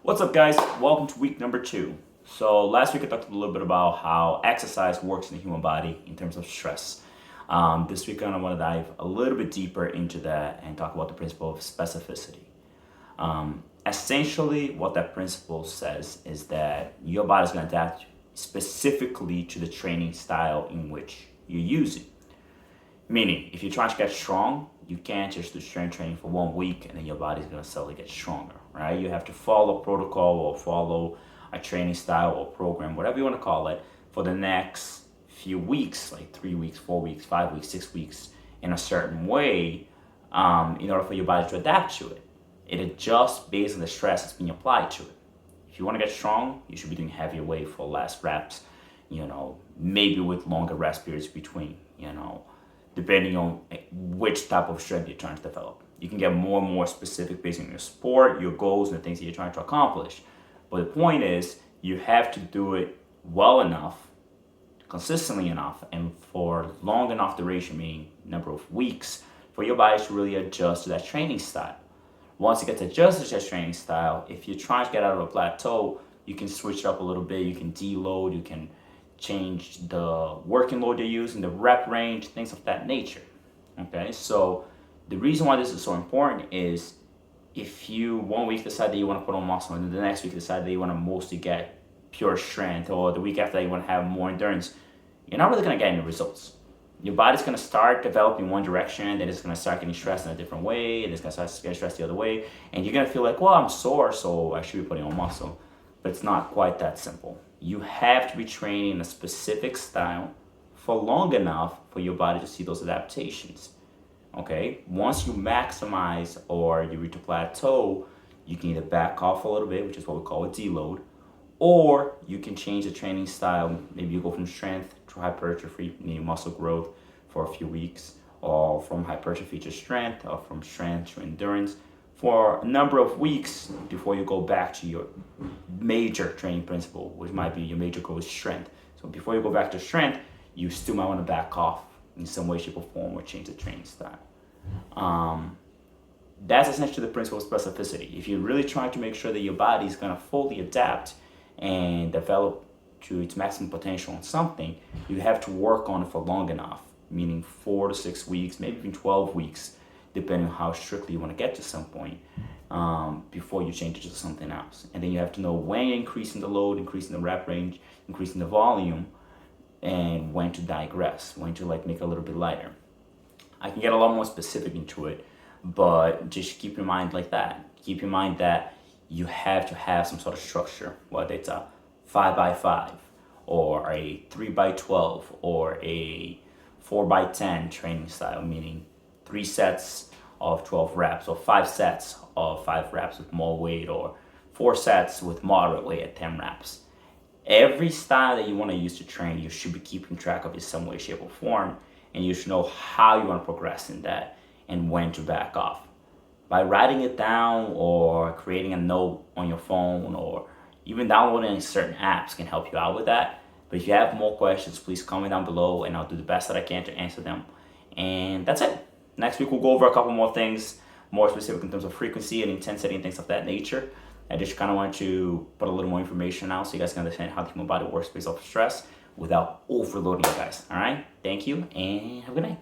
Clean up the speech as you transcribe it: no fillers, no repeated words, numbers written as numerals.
What's up, guys? Welcome to week number 2. So last week I talked a little bit about how exercise works in the human body in terms of stress. This week I want to dive a little bit deeper into that and talk about the principle of specificity. Essentially, what that principle says is that your body is going to adapt specifically to the training style in which you're using. Meaning, if you're trying to get strong, you can't just do strength training for 1 week and then your body's gonna suddenly get stronger, right? You have to follow protocol or follow a training style or program, whatever you want to call it, for the next few weeks, like 3 weeks, 4 weeks, 5 weeks, 6 weeks, in a certain way, in order for your body to adapt to it. It adjusts based on the stress that's being applied to it. If you want to get strong, you should be doing heavier weight for less reps, maybe with longer rest periods between, depending on which type of strength you're trying to develop. You can get more and more specific based on your sport, your goals, and the things that you're trying to accomplish. But the point is, you have to do it well enough, consistently enough, and for long enough duration, meaning number of weeks, for your body to really adjust to that training style. Once it gets adjusted to that training style, if you're trying to get out of a plateau, you can switch it up a little bit. You can deload, you can change the working load you're using, the rep range, things of that nature. Okay, so the reason why this is so important is if you 1 week decide that you want to put on muscle and then the next week decide that you want to mostly get pure strength, or the week after that you want to have more endurance, you're not really going to get any results. Your body's going to start developing one direction, then it's going to start getting stressed in a different way, and it's going to start getting stressed the other way, and you're going to feel like, well, I'm sore, so I should be putting on muscle. But it's not quite that simple. You have to be training a specific style for long enough for your body to see those adaptations. Okay, once you maximize or you reach a plateau, you can either back off a little bit, which is what we call a deload, or you can change the training style. Maybe you go from strength to hypertrophy, meaning muscle growth for a few weeks, or from hypertrophy to strength, or from strength to endurance for a number of weeks before you go back to your major training principle, which might be your major goal is strength. So before you go back to strength, you still might want to back off in some way, shape, or form, or change the training style. That's essentially the principle of specificity. If you're really trying to make sure that your body is going to fully adapt and develop to its maximum potential on something, you have to work on it for long enough, meaning 4 to 6 weeks, maybe even 12 weeks, depending on how strictly you want to get to some point, before you change it to something else. And then you have to know when you're increasing the load, increasing the rep range, increasing the volume, and when to digress, when to make it a little bit lighter. I can get a lot more specific into it, but just keep in mind like that. Keep in mind that you have to have some sort of structure, whether it's a 5x5 or a 3x12 or a 4x10 training style, meaning 3 sets of 12 reps or 5 sets of 5 reps with more weight, or 4 sets with moderate weight at 10 reps. Every style that you want to use to train, you should be keeping track of in some way, shape, or form, and you should know how you want to progress in that and when to back off. By writing it down or creating a note on your phone or even downloading certain apps can help you out with that. But if you have more questions, please comment down below and I'll do the best that I can to answer them. And that's it. Next week we'll go over a couple more things, more specific in terms of frequency and intensity and things of that nature. I just kind of want to put a little more information out so you guys can understand how the human body works based off of stress without overloading you guys. All right? Thank you and have a good night.